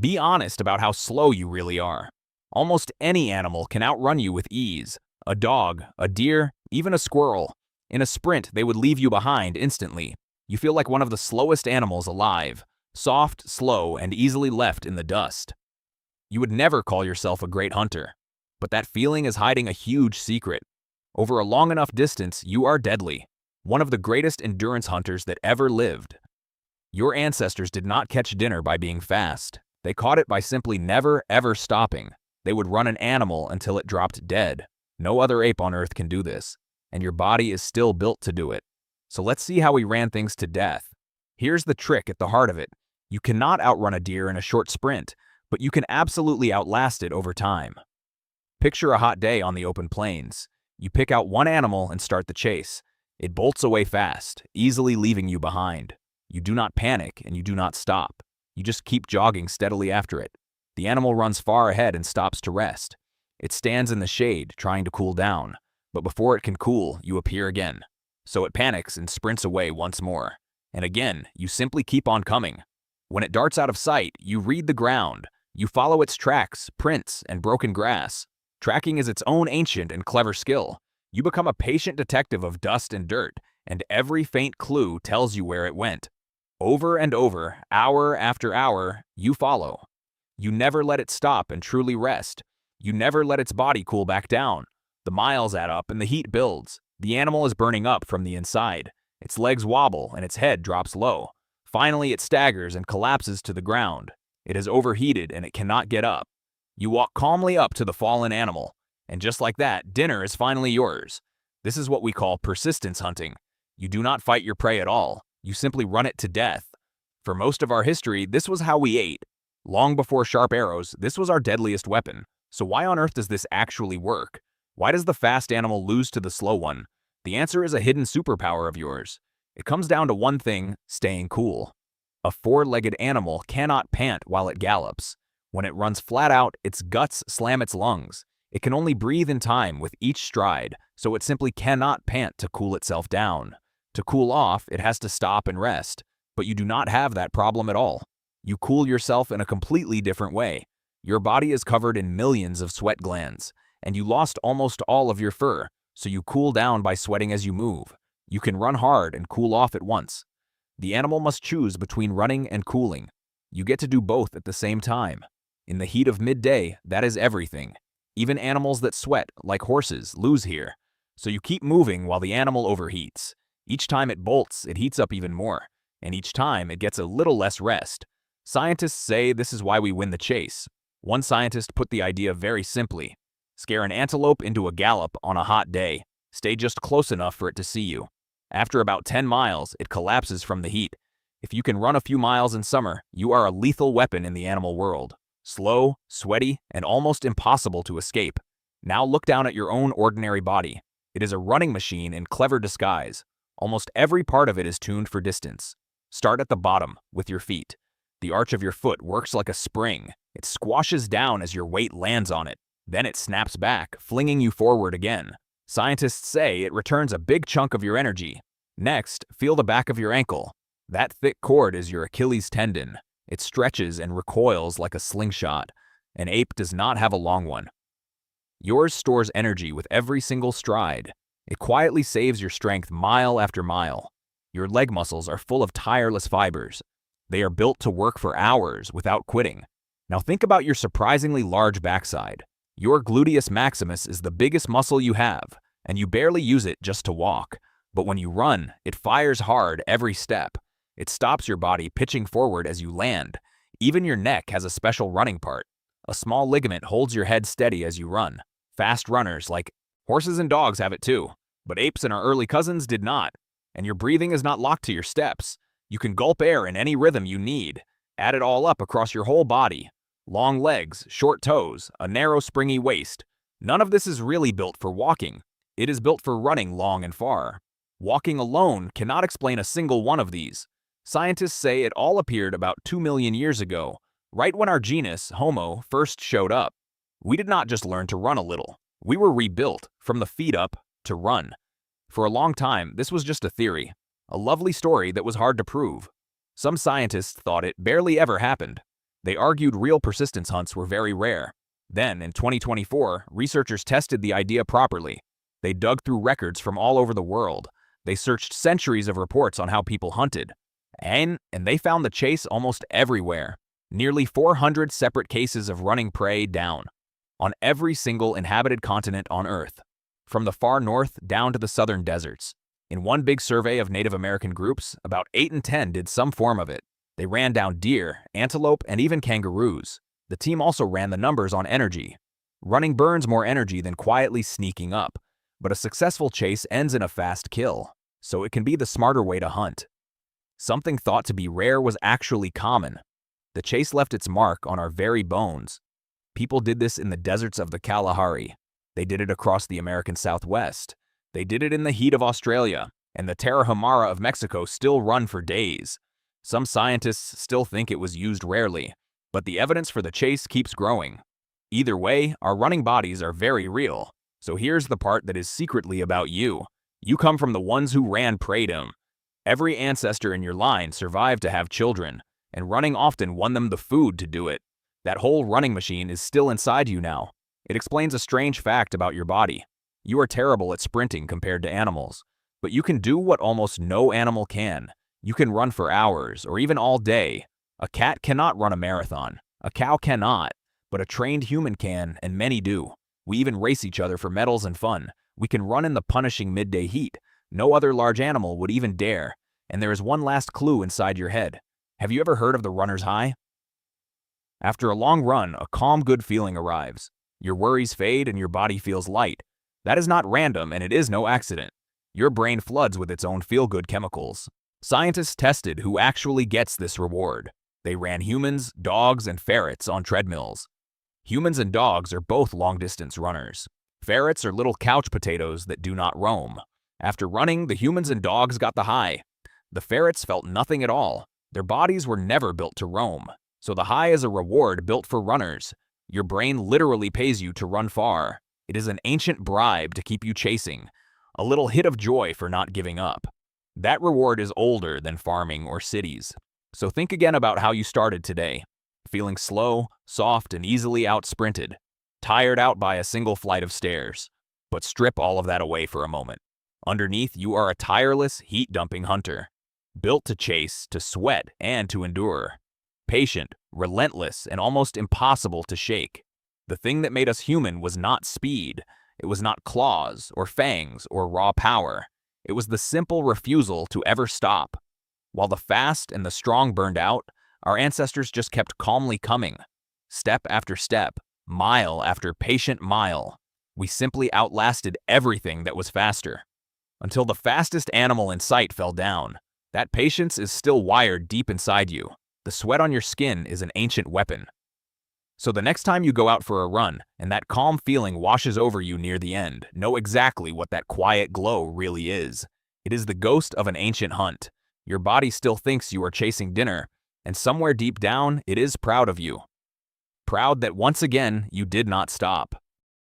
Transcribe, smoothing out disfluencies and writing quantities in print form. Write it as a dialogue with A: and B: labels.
A: Be honest about how slow you really are. Almost any animal can outrun you with ease. A dog, a deer, even a squirrel. In a sprint, they would leave you behind instantly. You feel like one of the slowest animals alive. Soft, slow, and easily left in the dust. You would never call yourself a great hunter. But that feeling is hiding a huge secret. Over a long enough distance, you are deadly. One of the greatest endurance hunters that ever lived. Your ancestors did not catch dinner by being fast. They caught it by simply never, ever stopping. They would run an animal until it dropped dead. No other ape on Earth can do this, and your body is still built to do it. So let's see how we ran things to death. Here's the trick at the heart of it. You cannot outrun a deer in a short sprint, but you can absolutely outlast it over time. Picture a hot day on the open plains. You pick out one animal and start the chase. It bolts away fast, easily leaving you behind. You do not panic and you do not stop. You just keep jogging steadily after it. The animal runs far ahead and stops to rest. It stands in the shade, trying to cool down. But before it can cool, you appear again. So it panics and sprints away once more. And again, you simply keep on coming. When it darts out of sight, you read the ground. You follow its tracks, prints, and broken grass. Tracking is its own ancient and clever skill. You become a patient detective of dust and dirt, and every faint clue tells you where it went. Over and over, hour after hour, you follow. You never let it stop and truly rest. You never let its body cool back down. The miles add up and the heat builds. The animal is burning up from the inside. Its legs wobble and its head drops low. Finally, it staggers and collapses to the ground. It has overheated and it cannot get up. You walk calmly up to the fallen animal, and just like that, dinner is finally yours. This is what we call persistence hunting. You do not fight your prey at all. You simply run it to death. For most of our history, this was how we ate. Long before sharp arrows, this was our deadliest weapon. So why on earth does this actually work? Why does the fast animal lose to the slow one? The answer is a hidden superpower of yours. It comes down to one thing: staying cool. A four-legged animal cannot pant while it gallops. When it runs flat out, its guts slam its lungs. It can only breathe in time with each stride, so it simply cannot pant to cool itself down. To cool off, it has to stop and rest. But you do not have that problem at all. You cool yourself in a completely different way. Your body is covered in millions of sweat glands, and you lost almost all of your fur, so you cool down by sweating as you move. You can run hard and cool off at once. The animal must choose between running and cooling. You get to do both at the same time. In the heat of midday, that is everything. Even animals that sweat, like horses, lose here. So you keep moving while the animal overheats. Each time it bolts, it heats up even more, and each time it gets a little less rest. Scientists say this is why we win the chase. One scientist put the idea very simply. Scare an antelope into a gallop on a hot day. Stay just close enough for it to see you. After about 10 miles, it collapses from the heat. If you can run a few miles in summer, you are a lethal weapon in the animal world. Slow, sweaty, and almost impossible to escape. Now look down at your own ordinary body. It is a running machine in clever disguise. Almost every part of it is tuned for distance. Start at the bottom, with your feet. The arch of your foot works like a spring. It squashes down as your weight lands on it. Then it snaps back, flinging you forward again. Scientists say it returns a big chunk of your energy. Next, feel the back of your ankle. That thick cord is your Achilles tendon. It stretches and recoils like a slingshot. An ape does not have a long one. Yours stores energy with every single stride. It quietly saves your strength mile after mile. Your leg muscles are full of tireless fibers. They are built to work for hours without quitting. Now think about your surprisingly large backside. Your gluteus maximus is the biggest muscle you have, and you barely use it just to walk. But when you run, it fires hard every step. It stops your body pitching forward as you land. Even your neck has a special running part. A small ligament holds your head steady as you run. Fast runners, like horses and dogs, have it too. But apes and our early cousins did not. And your breathing is not locked to your steps. You can gulp air in any rhythm you need. Add it all up across your whole body. Long legs, short toes, a narrow springy waist. None of this is really built for walking. It is built for running long and far. Walking alone cannot explain a single one of these. Scientists say it all appeared about 2 million years ago, right when our genus, Homo, first showed up. We did not just learn to run a little. We were rebuilt, from the feet up, to run. For a long time, this was just a theory. A lovely story that was hard to prove. Some scientists thought it barely ever happened. They argued real persistence hunts were very rare. Then, in 2024, researchers tested the idea properly. They dug through records from all over the world. They searched centuries of reports on how people hunted. And they found the chase almost everywhere. Nearly 400 separate cases of running prey down. On every single inhabited continent on Earth. From the far north down to the southern deserts. In one big survey of Native American groups, about 8 in 10 did some form of it. They ran down deer, antelope, and even kangaroos. The team also ran the numbers on energy. Running burns more energy than quietly sneaking up. But a successful chase ends in a fast kill. So it can be the smarter way to hunt. Something thought to be rare was actually common. The chase left its mark on our very bones. People did this in the deserts of the Kalahari. They did it across the American Southwest. They did it in the heat of Australia, and the Tarahumara of Mexico still run for days. Some scientists still think it was used rarely, but the evidence for the chase keeps growing. Either way, our running bodies are very real. So here's the part that is secretly about you. You come from the ones who ran praedom. Every ancestor in your line survived to have children, and running often won them the food to do it. That whole running machine is still inside you now. It explains a strange fact about your body. You are terrible at sprinting compared to animals, but you can do what almost no animal can. You can run for hours or even all day. A cat cannot run a marathon. A cow cannot, but a trained human can, and many do. We even race each other for medals and fun. We can run in the punishing midday heat. No other large animal would even dare. And there is one last clue inside your head. Have you ever heard of the runner's high? After a long run, a calm, good feeling arrives. Your worries fade and your body feels light. That is not random, and it is no accident. Your brain floods with its own feel-good chemicals. Scientists tested who actually gets this reward. They ran humans, dogs, and ferrets on treadmills. Humans and dogs are both long-distance runners. Ferrets are little couch potatoes that do not roam. After running, the humans and dogs got the high. The ferrets felt nothing at all. Their bodies were never built to roam. So the high is a reward built for runners. Your brain literally pays you to run far. It is an ancient bribe to keep you chasing. A little hit of joy for not giving up. That reward is older than farming or cities. So think again about how you started today. Feeling slow, soft, and easily out-sprinted. Tired out by a single flight of stairs. But strip all of that away for a moment. Underneath, you are a tireless, heat-dumping hunter. Built to chase, to sweat, and to endure. Patient, relentless, and almost impossible to shake. The thing that made us human was not speed. It was not claws, or fangs, or raw power. It was the simple refusal to ever stop. While the fast and the strong burned out, our ancestors just kept calmly coming. Step after step, mile after patient mile. We simply outlasted everything that was faster. Until the fastest animal in sight fell down. That patience is still wired deep inside you. The sweat on your skin is an ancient weapon. So the next time you go out for a run, and that calm feeling washes over you near the end, know exactly what that quiet glow really is. It is the ghost of an ancient hunt. Your body still thinks you are chasing dinner, and somewhere deep down, it is proud of you. Proud that once again, you did not stop.